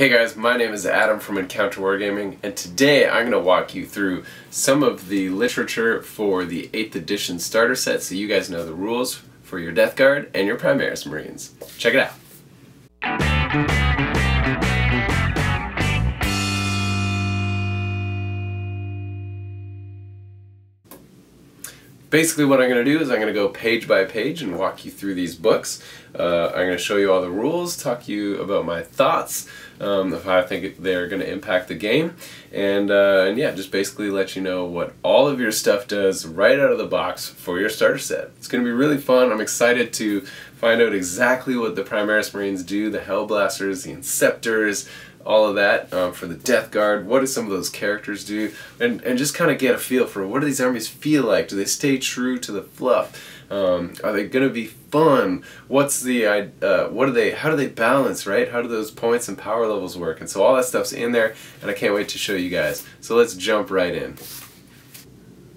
Hey guys, my name is Adam from Encounter Wargaming, and today I'm going to walk you through some of the literature for the 8th edition starter set so you guys know the rules for your Death Guard and your Primaris Marines. Check it out. Basically what I'm going to do is I'm going to go page by page and walk you through these books. I'm going to show you all the rules, talk to you about my thoughts of how I think they're going to impact the game, and yeah, just basically let you know what all of your stuff does right out of the box for your starter set. It's going to be really fun. I'm excited to find out exactly what the Primaris Marines do, the Hellblasters, the Inceptors, all of that for the Death Guard. What do some of those characters do, and just kind of get a feel for what do these armies feel like. Do they stay true to the fluff? Are they going to be fun? What's the how do they balance, right? How do those points and power levels work? And so all that stuff's in there, and I can't wait to show you guys. So let's jump right in.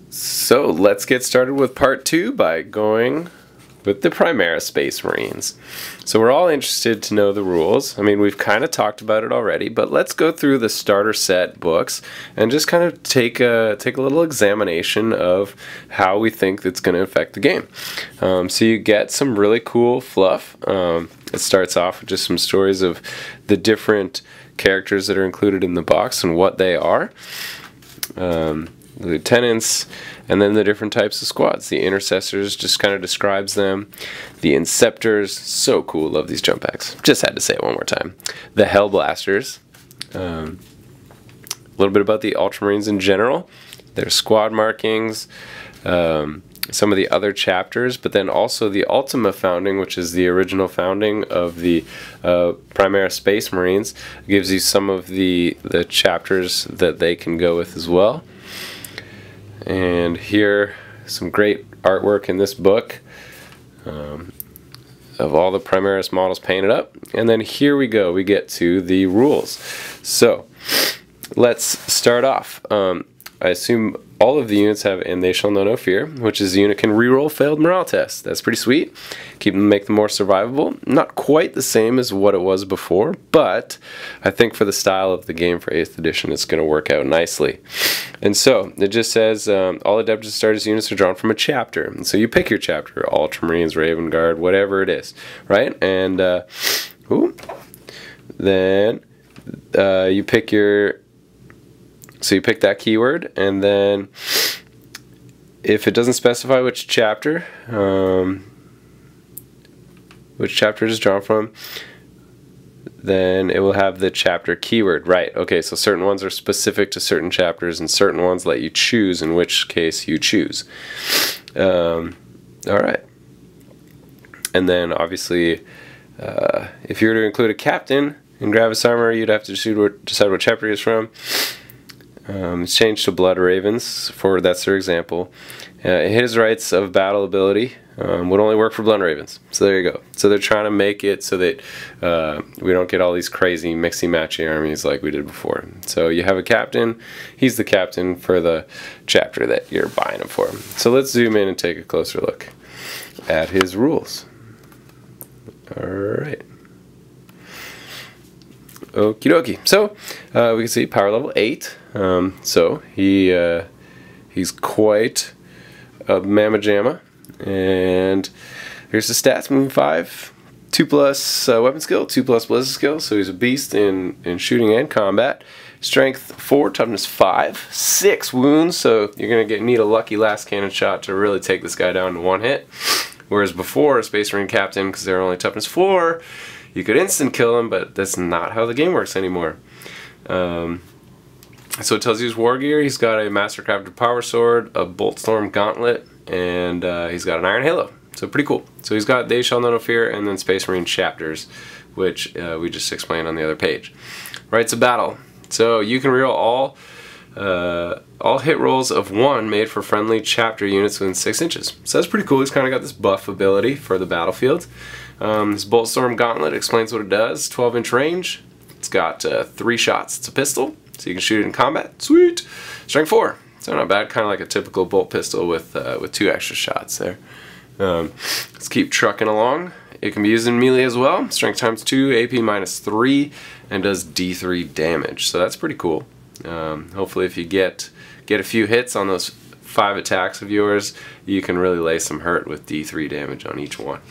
So let's get started with part 2 by going with the Primaris Space Marines. So we're all interested to know the rules. I mean, we've kind of talked about it already, but let's go through the starter set books and just kind of take a little examination of how we think that's going to affect the game. So you get some really cool fluff. It starts off with just some stories of the different characters that are included in the box and what they are. The lieutenants, and then the different types of squads. The intercessors just kind of describes them. The inceptors, so cool, love these jump packs. Just had to say it one more time. The Hellblasters, a little bit about the Ultramarines in general, their squad markings, some of the other chapters, but then also the Ultima founding, which is the original founding of the Primaris Space Marines, gives you some of the chapters that they can go with as well. And here, some great artwork in this book of all the Primaris models painted up. And then here we go, we get to the rules. So, let's start off. I assume all of the units have "And They Shall Know No Fear," which is the unit can reroll failed morale tests. That's pretty sweet. Make them more survivable. Not quite the same as what it was before, but I think for the style of the game for 8th edition, it's going to work out nicely. And so, it just says, all adapted starters units are drawn from a chapter. And so you pick your chapter, Ultramarines, Raven Guard, whatever it is, right? And, then you pick your... So you pick that keyword, and then if it doesn't specify which chapter it is drawn from, then it will have the chapter keyword. Right, okay, so certain ones are specific to certain chapters, and certain ones let you choose in which case you choose. Alright. And then, obviously, if you were to include a captain in Gravis Armor, you'd have to decide what chapter he is from. It's changed to Blood Ravens, that's their example. His Rights of Battle ability would only work for Blood Ravens. So there you go. So they're trying to make it so that we don't get all these crazy mixy-matchy armies like we did before. So you have a captain. He's the captain for the chapter that you're buying him for. So let's zoom in and take a closer look at his rules. Alright. Okie dokie. So we can see power level 8. So he's quite a mamma jamma. And here's the stats: movement 5, 2+ weapon skill, 2+ ballistic skill. So he's a beast in shooting and combat. Strength 4, toughness 5, 6 wounds. So you're gonna need a lucky last cannon shot to really take this guy down in one hit. Whereas before, a Space Marine captain, because they're only toughness 4, you could instant kill him, but that's not how the game works anymore. So it tells you his war gear. He's got a Mastercrafted Power Sword, a Boltstorm Gauntlet, and he's got an Iron Halo. So pretty cool. So he's got They Shall Know No Fear and then Space Marine chapters, which we just explained on the other page. Rights of Battle. So you can reroll all hit rolls of 1 made for friendly chapter units within 6 inches. So that's pretty cool. He's kind of got this buff ability for the battlefield. This Boltstorm Gauntlet explains what it does. 12-inch range. It's got 3 shots. It's a pistol, so you can shoot it in combat. Sweet. Strength 4. So not bad. Kind of like a typical bolt pistol with 2 extra shots there. Let's keep trucking along. It can be used in melee as well. Strength times 2, AP minus 3, and does D3 damage. So that's pretty cool. Hopefully if you get a few hits on those 5 attacks of yours, you can really lay some hurt with D3 damage on each one.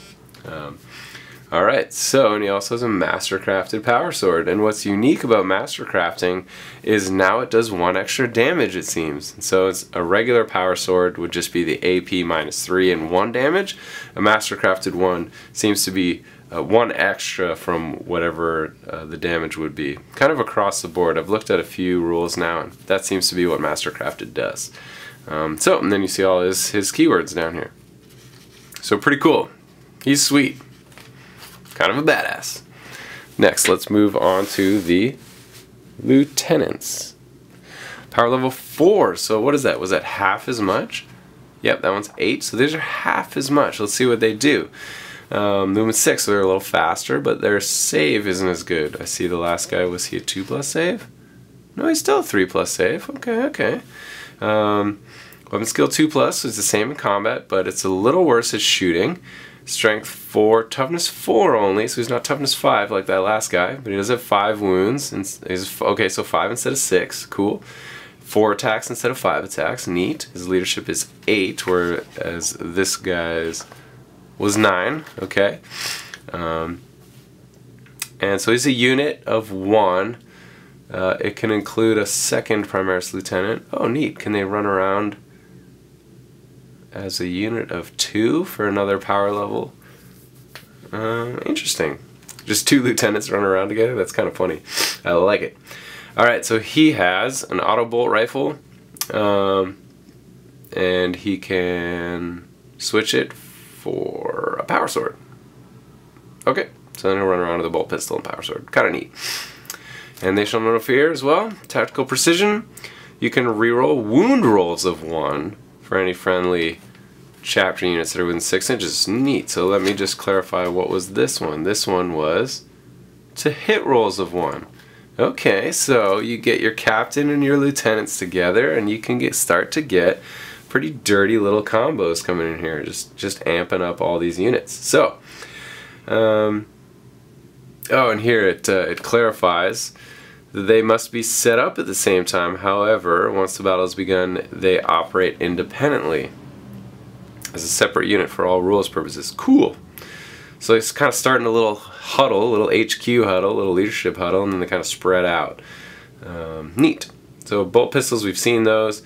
Alright, so, and he also has a master-crafted power sword, and what's unique about master-crafting is now it does 1 extra damage, it seems. So it's a regular power sword would just be the AP minus 3 and 1 damage. A master-crafted one seems to be 1 extra from whatever the damage would be. Kind of across the board. I've looked at a few rules now, and that seems to be what master-crafted does. And then you see all his keywords down here. So pretty cool. He's sweet. Kind of a badass. Next, let's move on to the lieutenants. Power level 4. So what is that? Was that half as much? Yep, that one's 8. So these are half as much. Let's see what they do. Movement 6, so they're a little faster, but their save isn't as good. I see the last guy, was he a 2+ save? No, he's still a 3+ save. Okay. Weapon skill 2+, so it's the same in combat, but it's a little worse at shooting. Strength 4, toughness 4 only, so he's not toughness 5 like that last guy, but he does have 5 wounds. And okay, so 5 instead of 6, cool. 4 attacks instead of 5 attacks, neat. His leadership is 8, whereas this guy's was 9, okay. And so he's a unit of 1. It can include a second Primaris lieutenant. Oh, neat. Can they run around as a unit of 2 for another power level? Interesting. Just 2 lieutenants run around together? That's kind of funny. I like it. Alright, so he has an auto bolt rifle, and he can switch it for a power sword. Okay, so then he'll run around with a bolt pistol and power sword. Kind of neat. And they shall know no fear as well. Tactical precision. You can reroll wound rolls of 1 for any friendly chapter units that are within 6 inches. Neat. So let me just clarify, what was this one? This one was to hit rolls of 1. Okay, so you get your captain and your lieutenants together, and you can start to get pretty dirty little combos coming in here, just amping up all these units. So, oh, and here it clarifies that they must be set up at the same time. However, once the battle has begun, they operate independently as a separate unit for all rules purposes. Cool. So it's kind of starting a little huddle, a little HQ huddle, a little leadership huddle, and then they kind of spread out. Neat. So bolt pistols, we've seen those.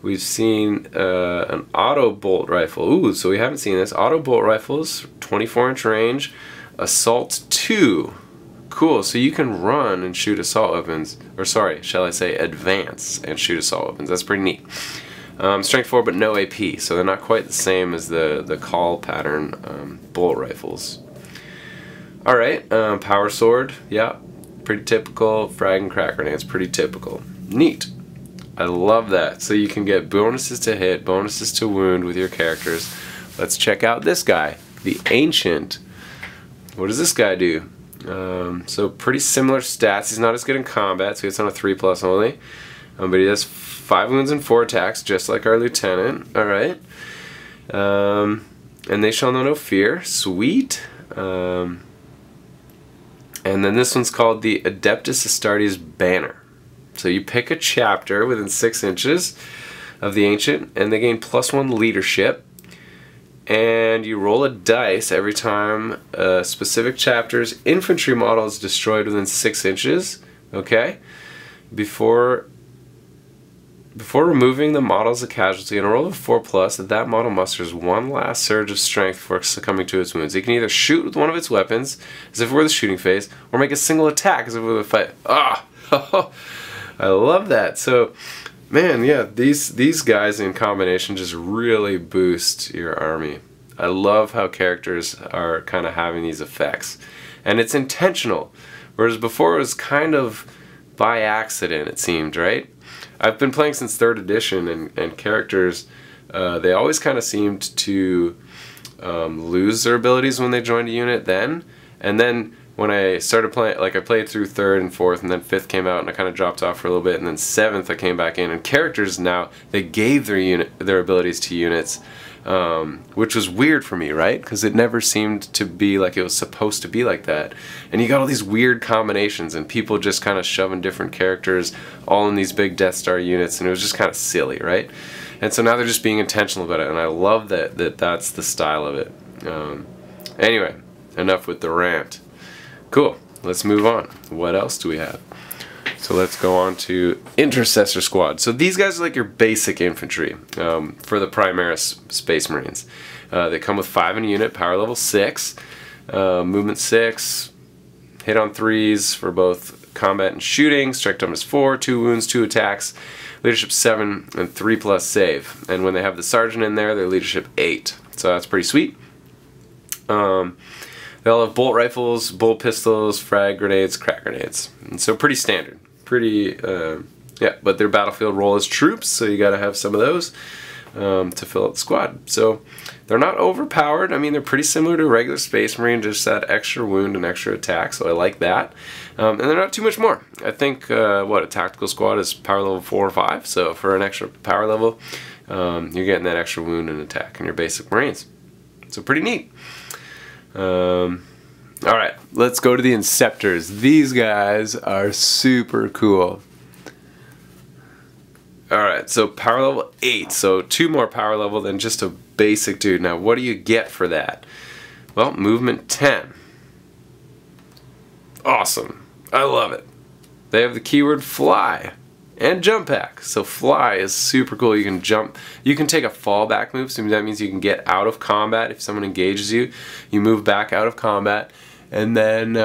We've seen an auto bolt rifle. Ooh, so we haven't seen this. Auto bolt rifles, 24-inch range, assault 2. Cool, so you can run and shoot assault weapons, or sorry, shall I say advance and shoot assault weapons. That's pretty neat. Strength 4 but no AP, so they're not quite the same as the call pattern bolt rifles. Alright, power sword, yeah, pretty typical. Frag and crack grenades, pretty typical. Neat. I love that. So you can get bonuses to hit, bonuses to wound with your characters. Let's check out this guy, the Ancient. What does this guy do? So pretty similar stats. He's not as good in combat, so he's on a 3+ only. But he does 5 wounds and 4 attacks, just like our lieutenant. Alright. And they shall know no fear. Sweet. And then this one's called the Adeptus Astartes Banner. So you pick a chapter within 6 inches of the Ancient, and they gain +1 leadership. And you roll a dice every time a specific chapter's infantry model is destroyed within 6 inches. Okay? Before removing the model as a casualty, and a roll of 4+, that model musters 1 last surge of strength before succumbing to its wounds. It can either shoot with one of its weapons, as if it were the shooting phase, or make a single attack, as if it were the fight. Ah! I love that. So, man, yeah, these guys in combination just really boost your army. I love how characters are kind of having these effects. And it's intentional. Whereas before it was kind of by accident, it seemed, right? I've been playing since 3rd edition, and characters, they always kind of seemed to lose their abilities when they joined a unit then. And then when I started playing, like I played through 3rd and 4th, and then 5th came out and I kind of dropped off for a little bit, and then 7th I came back in, and characters now, they gave their abilities to units which was weird for me, right? Because it never seemed to be like it was supposed to be like that. And you got all these weird combinations and people just kind of shoving different characters all in these big Death Star units, and it was just kind of silly, right? And so now they're just being intentional about it, and I love that that's the style of it. Anyway, enough with the rant. Cool, let's move on. What else do we have? So let's go on to Intercessor Squad. So these guys are like your basic infantry for the Primaris Space Marines. They come with 5 in a unit, power level 6, movement 6, hit on 3s for both combat and shooting, strike toughness 4, 2 wounds, 2 attacks, leadership 7, and 3+ save. And when they have the sergeant in there, their leadership 8. So that's pretty sweet. They all have bolt rifles, bolt pistols, frag grenades, crack grenades. And so pretty standard. Pretty, yeah, but their battlefield role is troops, so you gotta have some of those to fill out the squad. So they're not overpowered. I mean, they're pretty similar to a regular Space Marine, just that extra wound and extra attack, so I like that. And they're not too much more. I think, what, a tactical squad is power level 4 or 5, so for an extra power level, you're getting that extra wound and attack in your basic Marines. So pretty neat. Alright, let's go to the Inceptors. These guys are super cool. Alright, so power level 8, so 2 more power level than just a basic dude. Now, what do you get for that? Well, movement 10. Awesome. I love it. They have the keyword fly and jump pack. So fly is super cool. You can jump. You can take a fallback move, so that means you can get out of combat. If someone engages you, you move back out of combat. And then,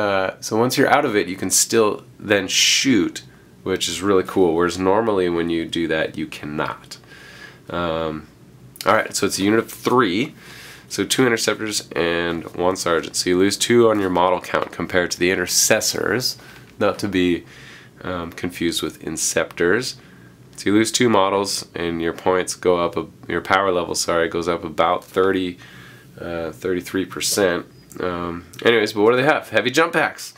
so once you're out of it, you can still then shoot, which is really cool. Whereas normally when you do that, you cannot. Alright, so it's a unit of 3. So 2 interceptors and 1 sergeant. So you lose 2 on your model count compared to the intercessors. Not to be confused with inceptors. So you lose 2 models and your points go up, your power level, sorry, goes up about 33%. Anyways, but what do they have? Heavy jump packs.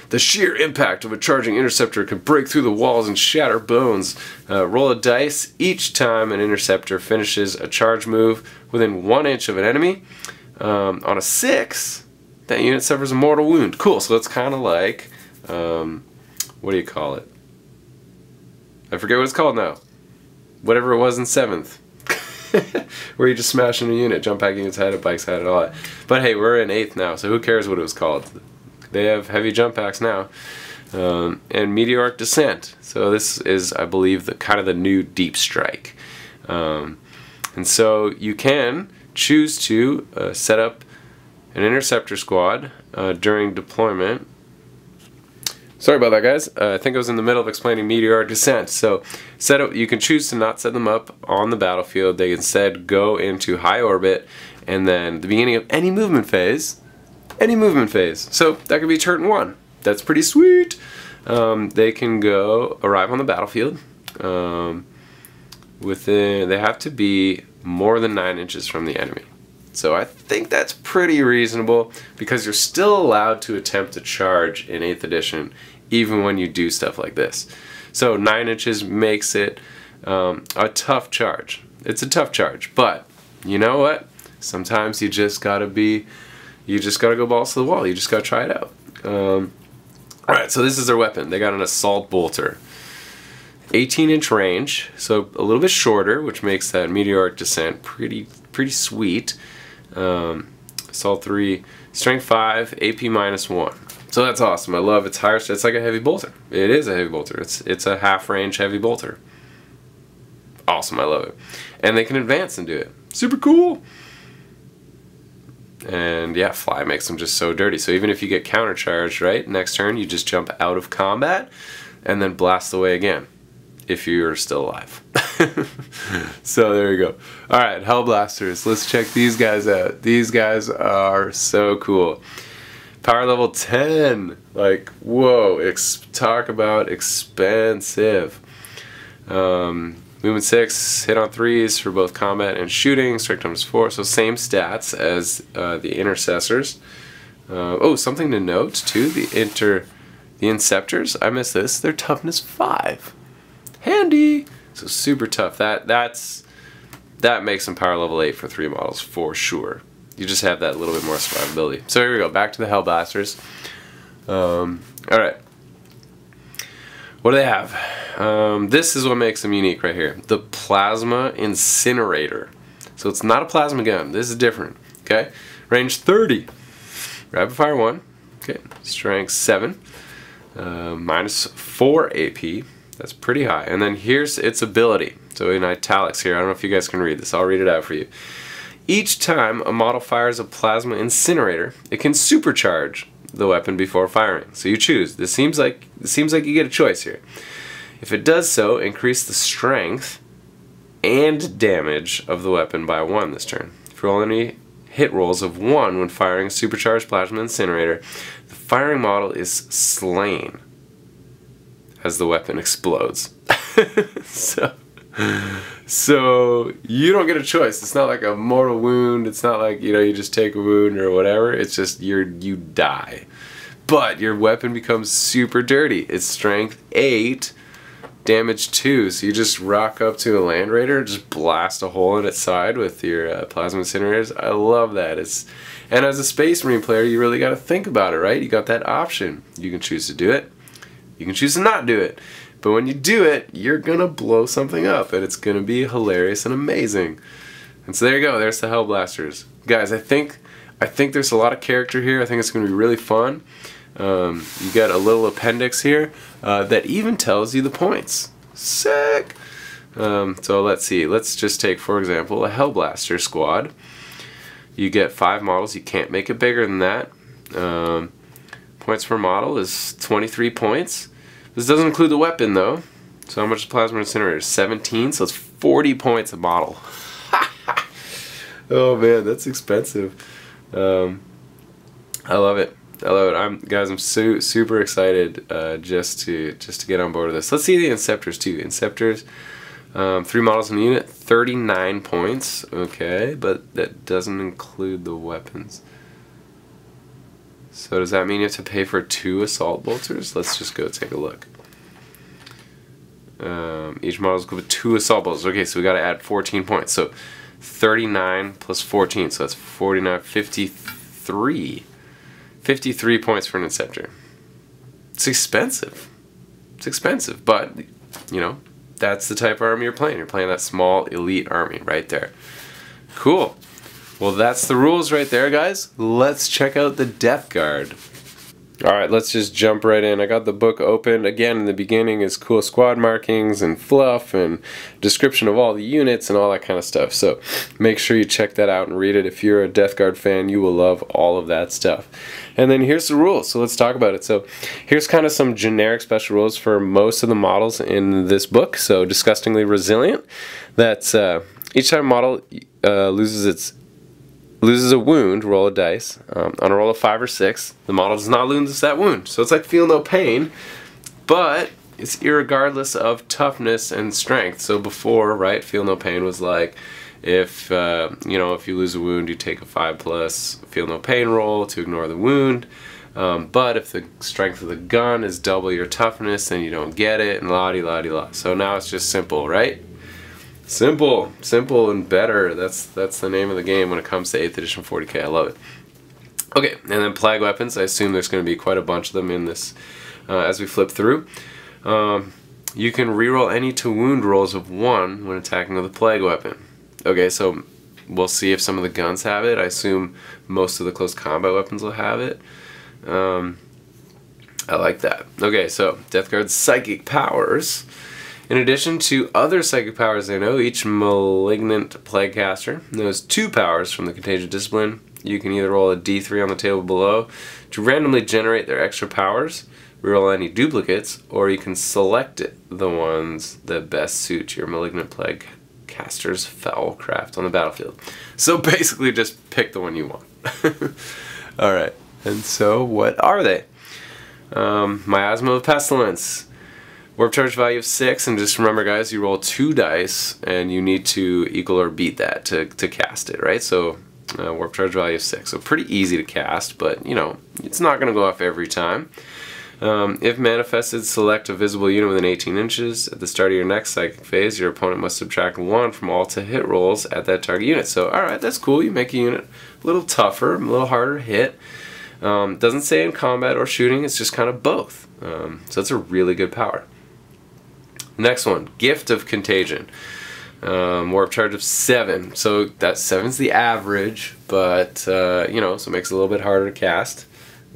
The sheer impact of a charging interceptor can break through the walls and shatter bones. Roll a dice each time an interceptor finishes a charge move within 1 inch of an enemy. On a 6, that unit suffers a mortal wound. Cool, so it's kind of like, what do you call it? I forget what it's called now. Whatever it was in 7th. Where you just smash in a unit, jump packing its head, a bike's head, and all that. But hey, we're in 8th now, so who cares what it was called? They have heavy jump packs now. And meteoric descent. So this is, I believe, the kind of the new deep strike. And so you can choose to set up an interceptor squad during deployment. Sorry about that, guys. I think I was in the middle of explaining meteoric descent. So set up. You can choose to not set them up on the battlefield. They instead go into high orbit, and then the beginning of any movement phase. Any movement phase. So that could be turn 1. That's pretty sweet. They can arrive on the battlefield. They have to be more than 9 inches from the enemy. So I think that's pretty reasonable because you're still allowed to attempt a charge in 8th edition even when you do stuff like this. So 9 inches makes it a tough charge. It's a tough charge, but you know what? Sometimes you just gotta go balls to the wall. You just gotta try it out. Alright, so this is their weapon. They got an assault bolter. 18-inch range, so a little bit shorter, which makes that meteoric descent pretty sweet. Assault 3, strength 5, AP -1. So that's awesome. I love its higher. It's like a heavy bolter. It is a heavy bolter. It's a half-range heavy bolter. Awesome. I love it. And they can advance and do it. Super cool. And yeah, fly makes them just so dirty. So even if you get countercharged, right, next turn you just jump out of combat and then blast away again if you're still alive. So there you go. Alright, Hellblasters. Let's check these guys out. These guys are so cool. Power level 10. Like, whoa. Talk about expensive. Movement 6, hit on 3s for both combat and shooting. Strike toughness 4. So same stats as the intercessors. Oh, something to note too. The Inceptors. I missed this. Their toughness 5. Handy. So super tough. That's that makes them power level 8 for 3 models for sure. You just have that little bit more survivability. So here we go, back to the Hellblasters. Alright. What do they have? This is what makes them unique right here. The Plasma Incinerator. So it's not a plasma gun. This is different. Okay? Range 30. Rapid fire 1. Okay. Strength 7. Minus 4 AP. That's pretty high. And then here's its ability. So in italics here, I don't know if you guys can read this. I'll read it out for you. Each time a model fires a plasma incinerator, it can supercharge the weapon before firing. So you choose. It seems like you get a choice here. If it does so, increase the strength and damage of the weapon by 1 this turn. For only hit rolls of 1 when firing a supercharged plasma incinerator, the firing model is slain as the weapon explodes. So you don't get a choice. It's not like a mortal wound. It's not like, you know, you just take a wound or whatever. It's just you die. But your weapon becomes super dirty. It's strength 8, damage 2. So you just rock up to a Land Raider, just blast a hole in its side with your plasma incinerators. I love that. And as a Space Marine player, you really got to think about it, right? You got that option. You can choose to do it. You can choose to not do it. But when you do it, you're going to blow something up, and it's going to be hilarious and amazing. And so there you go. There's the Hellblasters. Guys, I think there's a lot of character here. I think it's going to be really fun. You got a little appendix here that even tells you the points. Sick! So let's see. Let's just take, for example, a Hellblaster squad. You get 5 models. You can't make it bigger than that. Points per model is 23 points. This doesn't include the weapon, though. So how much is Plasma Incinerator? 17, so it's 40 points a model. Oh man, that's expensive. I love it. I love it. Guys, I'm super excited just to get on board with this. Let's see the Inceptors too. Inceptors, 3 models in the unit, 39 points. Okay, but that doesn't include the weapons. So does that mean you have to pay for 2 assault bolters? Let's just go take a look. Each model is good with 2 assault bolters. Okay, so we got to add 14 points. So 39 plus 14, so that's 49, 53. 53 points for an Inceptor. It's expensive. It's expensive, but, you know, that's the type of army you're playing. You're playing that small elite army right there. Cool. Well, that's the rules right there, guys. Let's check out the Death Guard. Alright, let's just jump right in. I got the book open. Again, in the beginning is cool squad markings and fluff and description of all the units and all that kind of stuff. So make sure you check that out and read it. If you're a Death Guard fan, you will love all of that stuff. And then here's the rules, so let's talk about it. So here's kind of some generic special rules for most of the models in this book. So Disgustingly Resilient. That's each time a model loses a wound, roll a dice. On a roll of 5 or 6, the model does not lose that wound. So it's like Feel No Pain, but it's irregardless of toughness and strength. So before, right, Feel No Pain was like, if you know, if you lose a wound, you take a 5+ Feel No Pain roll to ignore the wound. But if the strength of the gun is double your toughness, then you don't get it, and la-di-la-di-la. So now it's just simple, right? Simple and better. That's the name of the game when it comes to 8th edition 40k. I love it. Okay, and then Plague Weapons. I assume there's going to be quite a bunch of them in this as we flip through. You can reroll any to wound rolls of 1 when attacking with a Plague Weapon. Okay, so we'll see if some of the guns have it. I assume most of the close combat weapons will have it. I like that. Okay, so Death Guard's psychic powers. In addition to other psychic powers they know, each malignant plague caster knows 2 powers from the Contagion Discipline. You can either roll a d3 on the table below to randomly generate their extra powers, reroll any duplicates, or you can select the ones that best suit your malignant plague caster's foul craft on the battlefield. So basically just pick the one you want. Alright, and so what are they? Miasma of Pestilence. Warp charge value of 6, and just remember guys, you roll 2 dice and you need to equal or beat that to cast it, right? So warp charge value of 6, so pretty easy to cast, but you know, it's not going to go off every time. If manifested, select a visible unit within 18 inches. At the start of your next psychic phase, your opponent must subtract 1 from all to hit rolls at that target unit. So, alright, that's cool. You make a unit a little tougher, a little harder to hit. Doesn't say in combat or shooting, it's just kind of both. So it's a really good power. Next one, Gift of Contagion. Warp charge of 7. So that 7's the average, but you know, so it makes it a little bit harder to cast.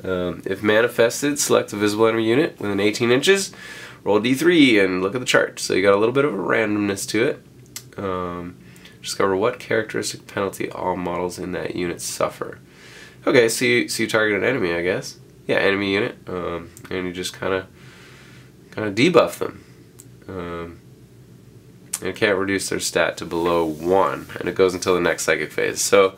If manifested, select a visible enemy unit within 18 inches, roll d3 and look at the chart. So you got a little bit of a randomness to it. Discover what characteristic penalty all models in that unit suffer. Okay, so you target an enemy, I guess. Yeah, enemy unit, and you just kind of debuff them. And can't reduce their stat to below 1, and it goes until the next psychic phase. So,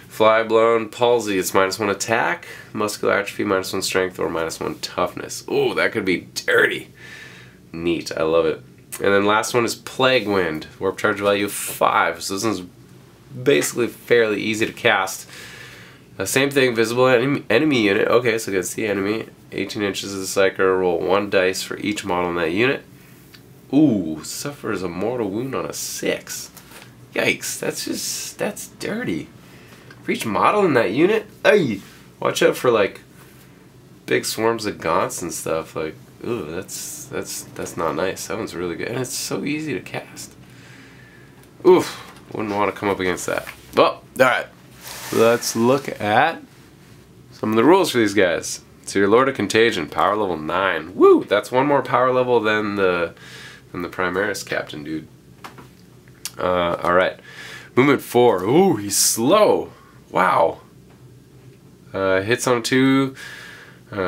Fly Blown Palsy, it's -1 attack, Muscular Atrophy, -1 strength, or -1 toughness. Ooh, that could be dirty. Neat, I love it. And then last one is Plague Wind, warp charge value of 5. So this one's basically fairly easy to cast. Same thing, visible enemy unit. Okay, so against the enemy, 18 inches of the psyker, roll 1 dice for each model in that unit. Ooh, suffers a mortal wound on a 6. Yikes, that's dirty. For each model in that unit, ay, watch out for like big swarms of gaunts and stuff. Like, ooh, that's not nice. That one's really good, and it's so easy to cast. Oof, wouldn't want to come up against that. Well, all right, let's look at some of the rules for these guys. So your Lord of Contagion, power level 9. Woo, that's one more power level than the Primaris captain, dude. All right, movement 4. Ooh, he's slow. Wow. Hits on 2,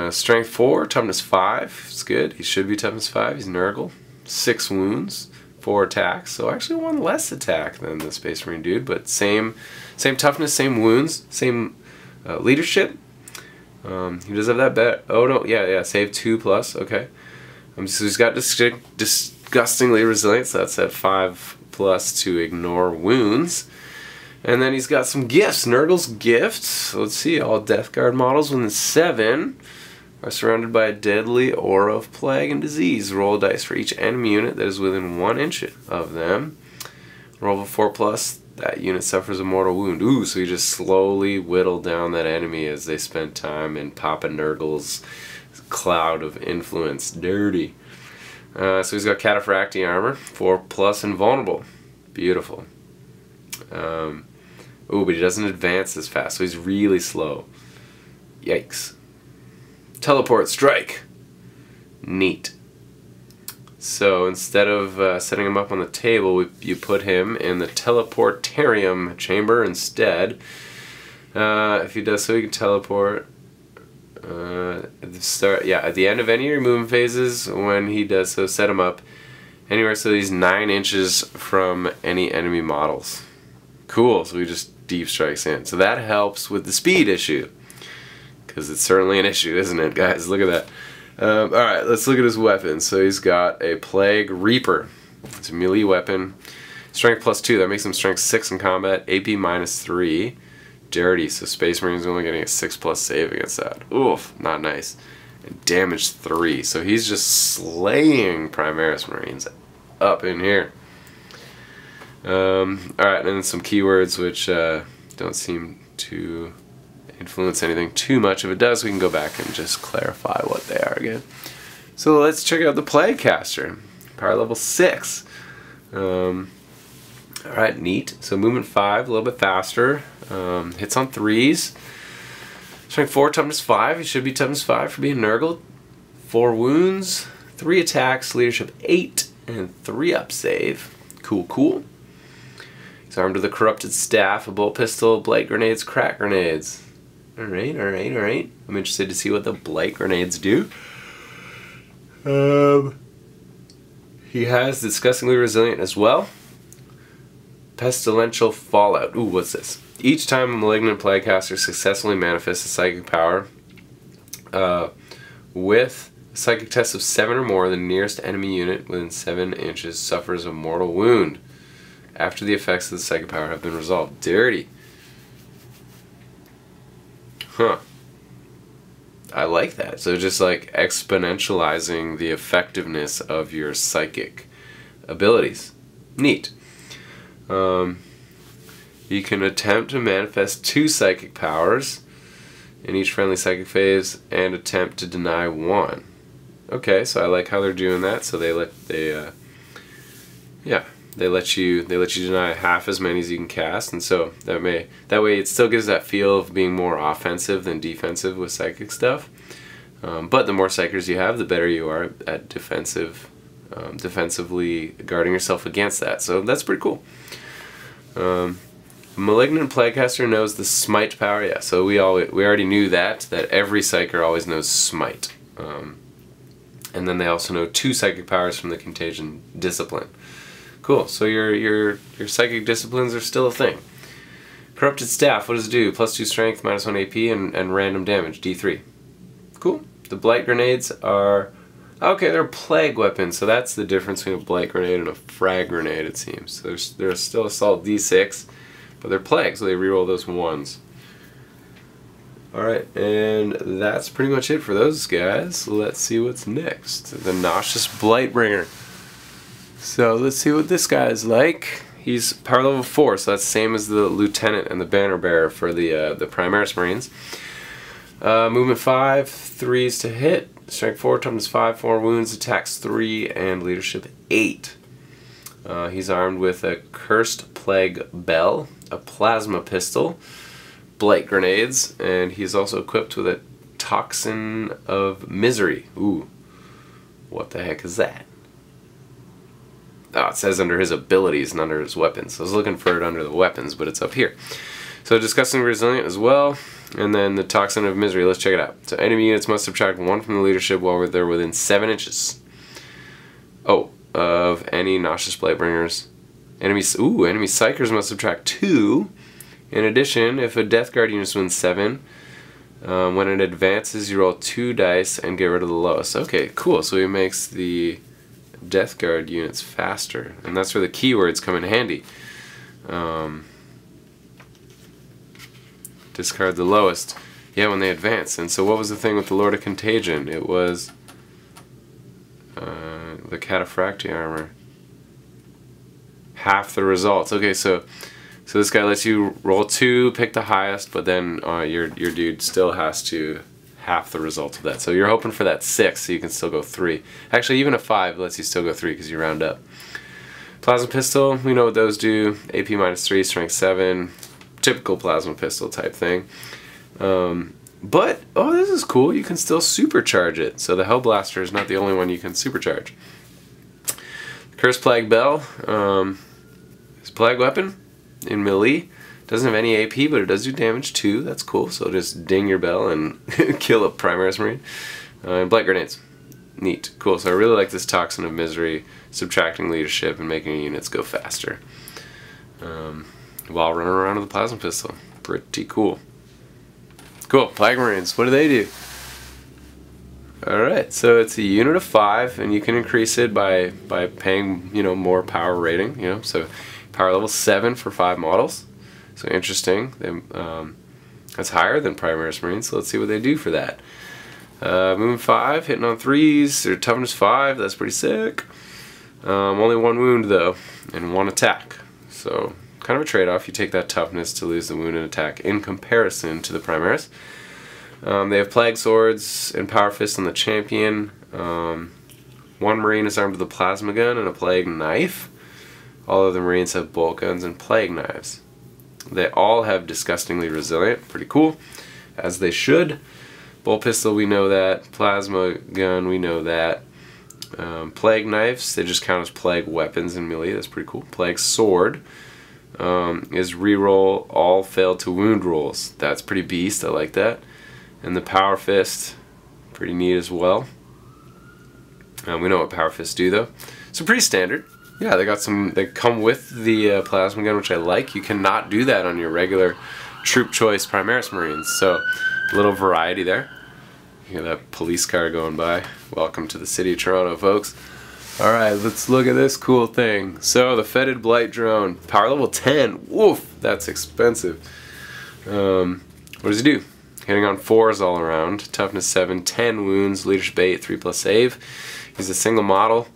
strength 4, toughness 5. It's good. He should be toughness 5. He's Nurgle. 6 wounds, 4 attacks. So actually 1 less attack than the Space Marine dude, but same toughness, same wounds, same leadership. He does have that bet. Oh no, yeah, save 2+. Okay. So he's got disgustingly resilient. So that's at 5+ to ignore wounds. And then he's got some gifts. Nurgle's gifts. Let's see. All Death Guard models within 7 are surrounded by a deadly aura of plague and disease. Roll a dice for each enemy unit that is within 1 inch of them. Roll a 4+. That unit suffers a mortal wound. Ooh, so you just slowly whittle down that enemy as they spend time in Papa Nurgle's cloud of influence. Dirty. So he's got Cataphractii armor, 4+ invulnerable. Beautiful. Ooh, but he doesn't advance as fast, so he's really slow. Yikes. Teleport strike. Neat. So instead of setting him up on the table, you put him in the teleportarium chamber instead. If he does so, he can teleport. At the end of any of your movement phases, when he does so, set him up anywhere so he's 9 inches from any enemy models. Cool, so he just deep strikes in. So that helps with the speed issue, because it's certainly an issue, isn't it, guys? Look at that. Alright, let's look at his weapons. So he's got a Plague Reaper. It's a melee weapon. Strength +2, that makes him strength 6 in combat. AP -3. Dirty, so Space Marine's only getting a 6+ save against that. Oof, not nice. And damage 3, so he's just slaying Primaris Marines up in here. Alright, and then some keywords which don't seem to influence anything too much. If it does, we can go back and just clarify what they are again. So let's check out the Plague Caster. Power level 6. Alright, neat. So movement 5, a little bit faster. Hits on 3s. Strength 4, toughness 5. He should be toughness 5 for being Nurgle. 4 wounds, 3 attacks, leadership 8, and 3 up save. Cool, cool. He's armed with a corrupted staff, a bolt pistol, blight grenades, crack grenades. Alright, alright, alright. I'm interested to see what the blight grenades do. He has disgustingly resilient as well. Pestilential Fallout. Ooh, what's this? Each time a malignant plaguecaster successfully manifests a psychic power with a psychic test of 7 or more, the nearest enemy unit within 7 inches suffers a mortal wound after the effects of the psychic power have been resolved. Dirty. Huh. I like that. So just like exponentializing the effectiveness of your psychic abilities. Neat. You can attempt to manifest 2 psychic powers in each friendly psychic phase and attempt to deny 1. Okay, so I like how they're doing that. So they let you deny half as many as you can cast, and so that way it still gives that feel of being more offensive than defensive with psychic stuff. But the more psychers you have, the better you are at defensively guarding yourself against that. So that's pretty cool. Malignant Plaguecaster knows the Smite power. Yeah, so we already knew that every psyker always knows Smite. And then they also know 2 psychic powers from the Contagion Discipline. Cool. So your psychic disciplines are still a thing. Corrupted Staff. What does it do? +2 strength, -1 AP, and random damage. D3. Cool. The Blight Grenades are... Okay, they're plague weapons, so that's the difference between a Blight Grenade and a Frag Grenade, it seems. So they're still Assault D6, but they're plague, so they reroll those 1s. Alright, and that's pretty much it for those guys. Let's see what's next. The Nauseous Blightbringer. So let's see what this guy is like. He's power level 4, so that's the same as the Lieutenant and the Banner Bearer for the Primaris Marines. Movement 5, 3s to hit. Strength 4, toughness 5, 4 wounds, attacks 3, and leadership 8. He's armed with a Cursed Plague Bell, a Plasma Pistol, Blight Grenades, and he's also equipped with a Toxin of Misery. Ooh, what the heck is that? Oh, it says under his abilities and under his weapons. I was looking for it under the weapons, but it's up here. So Disgusting Resilient as well. And then the Toxin of Misery, let's check it out. So enemy units must subtract 1 from the leadership while they're within 7 inches. Oh, of any Nauseous Blightbringers. Enemy Psychers must subtract 2. In addition, if a Death Guard unit is within 7, when it advances, you roll 2 dice and get rid of the lowest. Okay, cool. So he makes the Death Guard units faster. And that's where the keywords come in handy. Discard the lowest. Yeah, when they advance. And so what was the thing with the Lord of Contagion? It was the Cataphractii armor. Half the results. Okay, so this guy lets you roll 2, pick the highest, but then your dude still has to half the result of that. So you're hoping for that 6, so you can still go 3. Actually, even a 5 lets you still go 3 because you round up. Plasma Pistol, we know what those do. AP -3, strength 7. Typical Plasma Pistol type thing. But, oh, this is cool. You can still supercharge it. So the Hellblaster is not the only one you can supercharge. Cursed Plague Bell. It's a plague weapon in melee. Doesn't have any AP, but it does do damage too. That's cool. So just ding your bell and kill a Primaris Marine. And Blight Grenades. Neat. Cool. So I really like this Toxin of Misery, subtracting leadership and making units go faster. While running around with a Plasma Pistol. Pretty cool. Cool. Plague Marines. What do they do? Alright, so it's a unit of 5, and you can increase it by paying, more power rating, so power level 7 for 5 models. So interesting. That's higher than Primaris Marines, so let's see what they do for that. Movement 5, hitting on 3s, their toughness 5, that's pretty sick. Only 1 wound though, and 1 attack. So kind of a trade-off. You take that toughness to lose the wound and attack in comparison to the Primaris. They have Plague Swords and Power Fist on the Champion. 1 Marine is armed with a Plasma Gun and a Plague Knife. All of the Marines have Bolt Guns and Plague Knives. They all have Disgustingly Resilient. Pretty cool. As they should. Bolt Pistol, we know that. Plasma Gun, we know that. Plague Knives, they just count as Plague Weapons in melee. That's pretty cool. Plague Sword is reroll all failed to wound rolls. That's pretty beast. I like that. And the Power Fist, pretty neat as well. We know what Power Fists do though. So pretty standard. Yeah, they come with the Plasma Gun, which I like. You cannot do that on your regular Troop Choice Primaris Marines. So a little variety there. You hear that police car going by. Welcome to the city of Toronto, folks. Alright, let's look at this cool thing. So the Fetid Blight Drone, power level 10. Woof, that's expensive. What does he do? hitting on 4s all around, toughness 7, 10 wounds, leadership 8, 3+ save. He's a single model,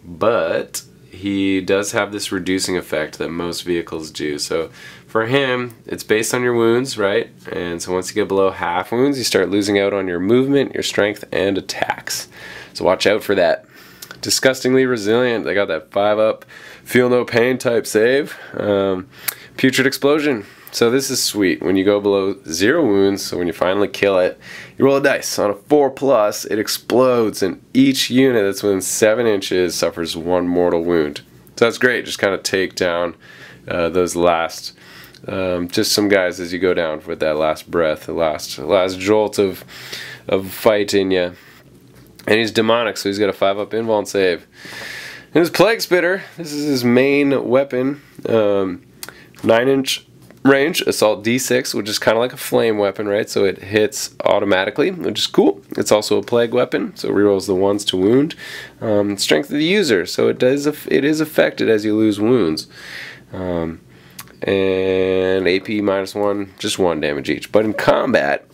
but he does have this reducing effect that most vehicles do. So for him, it's based on your wounds, right? And so once you get below half wounds, you start losing out on your movement, your strength, and attacks. So watch out for that. Disgustingly resilient. They got that 5-up, feel no pain type save. Putrid explosion. So this is sweet. When you go below 0 wounds, so when you finally kill it, you roll a dice. On a 4+, it explodes, and each unit that's within 7 inches suffers 1 mortal wound. So that's great. Just kind of take down those last, just some guys as you go down with that last breath, the last jolt of fight in you. And he's demonic, so he's got a 5-up invuln save. And his Plague Spitter, this is his main weapon, 9-inch range, assault D6, which is kind of like a flame weapon, right? So it hits automatically, which is cool. It's also a plague weapon, so it rerolls the 1s to wound. Strength of the user, so it is affected as you lose wounds. And AP -1, just 1 damage each. But in combat,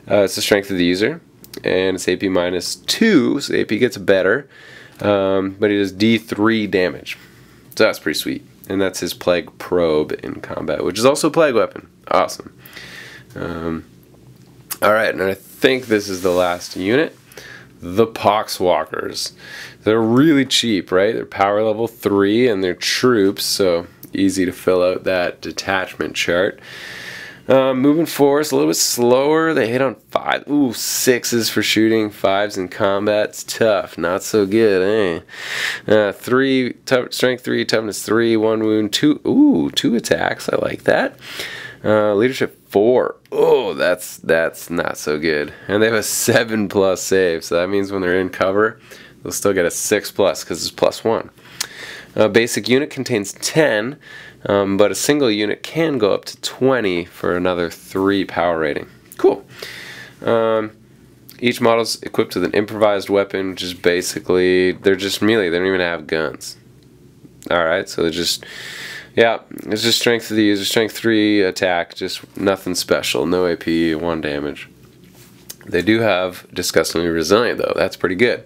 it's the strength of the user, and it's AP -2, so the AP gets better, but it does D3 damage. So that's pretty sweet. And that's his Plague Probe in combat, which is also a plague weapon. Awesome. Alright, and I think this is the last unit. The Poxwalkers. They're really cheap, right? They're power level 3, and they're troops, so easy to fill out that detachment chart. Moving force, a little bit slower. They hit on 5. Ooh, 6s for shooting, 5s in combat. It's tough. Not so good, eh? 3, strength 3, toughness 3, 1 wound, 2. Ooh, 2 attacks. I like that. Leadership 4. Oh, that's not so good. And they have a 7+ save, so that means when they're in cover, they'll still get a 6+ because it's +1. Basic unit contains 10. But a single unit can go up to 20 for another 3 power rating. Cool. Each model is equipped with an improvised weapon, which is basically, they're just melee. They don't even have guns. Alright, so they're just, yeah, it's just strength of the user, strength 3 attack, just nothing special. No AP, 1 damage. They do have disgustingly resilient though. That's pretty good.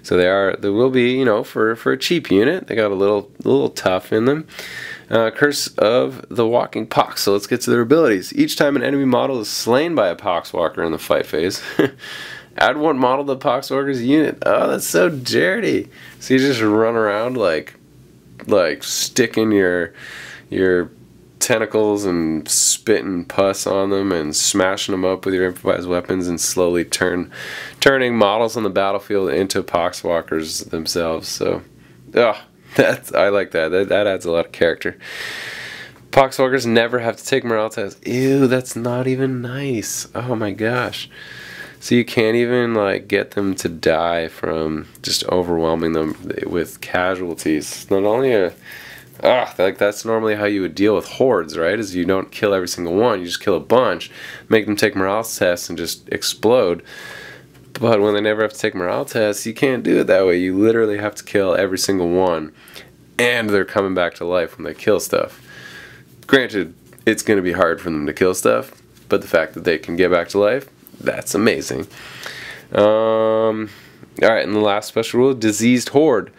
So they will be, you know, for a cheap unit, they got a little tough in them. Curse of the Walking Pox. So let's get to their abilities. Each time an enemy model is slain by a Poxwalker in the fight phase, add 1 model to the Poxwalker's unit. Oh, that's so dirty. So you just run around like sticking your tentacles and spitting pus on them and smashing them up with your improvised weapons and slowly turning models on the battlefield into Poxwalkers themselves. So, I like that. That adds a lot of character. Poxwalkers never have to take morale tests. Ew, that's not even nice. Oh my gosh. So you can't even like get them to die from just overwhelming them with casualties. Not only like that's normally how you would deal with hordes, right? Is you don't kill every single one, you just kill a bunch, make them take morale tests and just explode. But when they never have to take morale tests, you can't do it that way. You literally have to kill every single one, and they're coming back to life when they kill stuff. Granted, it's going to be hard for them to kill stuff, but the fact that they can get back to life, that's amazing. Alright, and the last special rule, Diseased Horde.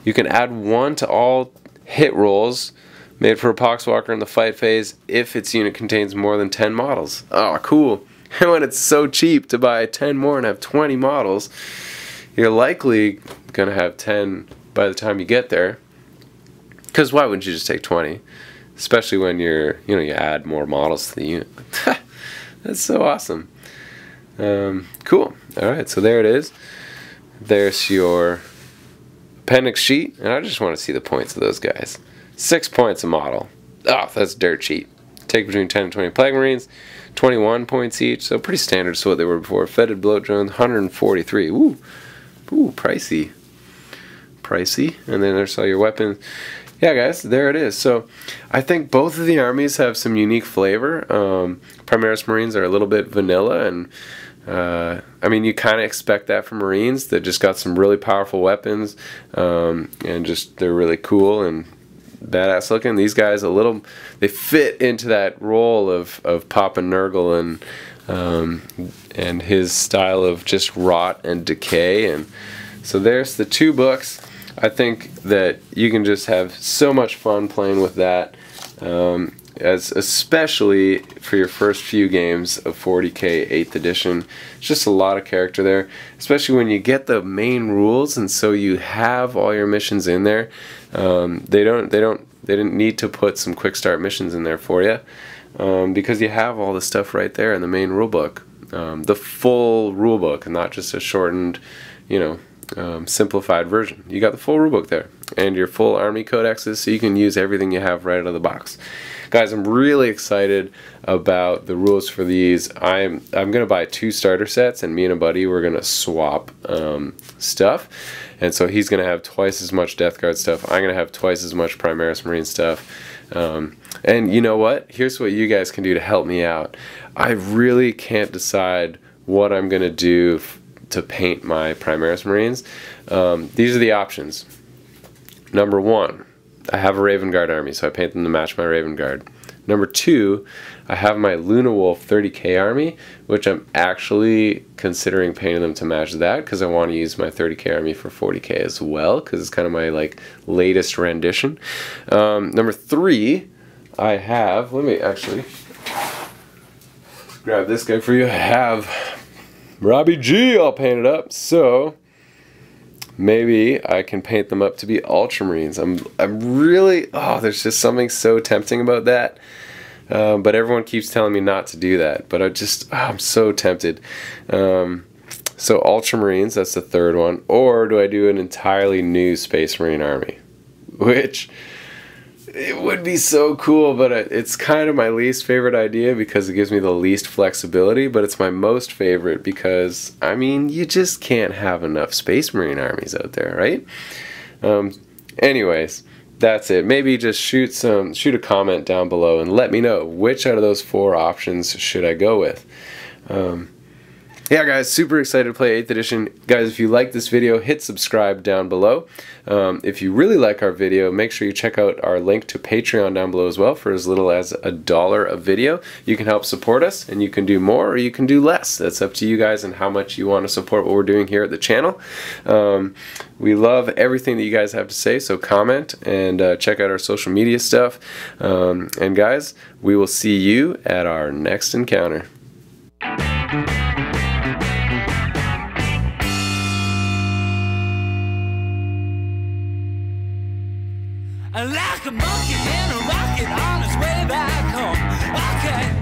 You can add 1 to all hit rolls made for a Poxwalker in the fight phase if its unit contains more than 10 models. Oh, cool. And when it's so cheap to buy 10 more and have 20 models, you're likely going to have 10 by the time you get there. Because why wouldn't you just take 20? Especially when you add more models to the unit. That's so awesome. Cool. Alright, so there it is. There's your appendix sheet. And I just want to see the points of those guys. 6 points a model. Oh, that's dirt cheap. Take between 10 and 20 Plague Marines. 21 points each, so pretty standard to what they were before. Fetid Bloat Drones, 143. Ooh, pricey. And then there's all your weapons. Yeah, guys, there it is. So I think both of the armies have some unique flavor. Primaris Marines are a little bit vanilla, and I mean, you kind of expect that from Marines. They just got some really powerful weapons, and just they're really cool and badass looking. These guys they fit into that role of Papa Nurgle and his style of just rot and decay. And so there's the 2 books. I think that you can just have so much fun playing with that, especially for your first few games of 40K 8th edition. It's just a lot of character there, especially when you get the main rules, and so you have all your missions in there. They didn't need to put some quick start missions in there for you, because you have all the stuff right there in the main rule book, the full rule book, and not just a shortened, simplified version. You got the full rulebook there, and your full army codexes, so you can use everything you have right out of the box. Guys, I'm really excited about the rules for these. I'm gonna buy 2 starter sets, and me and a buddy, we're gonna swap stuff. And so he's gonna have twice as much Death Guard stuff. I'm gonna have twice as much Primaris Marine stuff. And you know what? Here's what you guys can do to help me out. I really can't decide what I'm gonna do to paint my Primaris Marines. These are the options. Number 1, I have a Raven Guard army, so I paint them to match my Raven Guard. Number 2, I have my Luna Wolf 30K army, which I'm actually considering painting them to match that, because I want to use my 30K army for 40K as well, because it's kind of my latest rendition. Number 3, I have, let me actually grab this guy for you. I have Robbie G all painted up, so maybe I can paint them up to be Ultramarines. I'm really, there's just something so tempting about that, but everyone keeps telling me not to do that, but I'm so tempted. So Ultramarines, that's the 3rd one. Or do I do an entirely new Space Marine army, which it would be so cool, but it's kind of my least favorite idea because it gives me the least flexibility, but it's my most favorite because, I mean, you just can't have enough Space Marine armies out there, right? Anyways, that's it. Maybe just shoot a comment down below and let me know which out of those 4 options should I go with. Yeah, guys, super excited to play 8th edition. Guys, if you like this video, hit subscribe down below. If you really like our video, make sure you check out our link to Patreon down below as well. For as little as $1 a video, you can help support us, and you can do more or you can do less. That's up to you guys and how much you want to support what we're doing here at the channel. We love everything that you guys have to say, so comment and check out our social media stuff. And guys, we will see you at our next encounter. Like a monkey in a rocket on his way back home. Okay.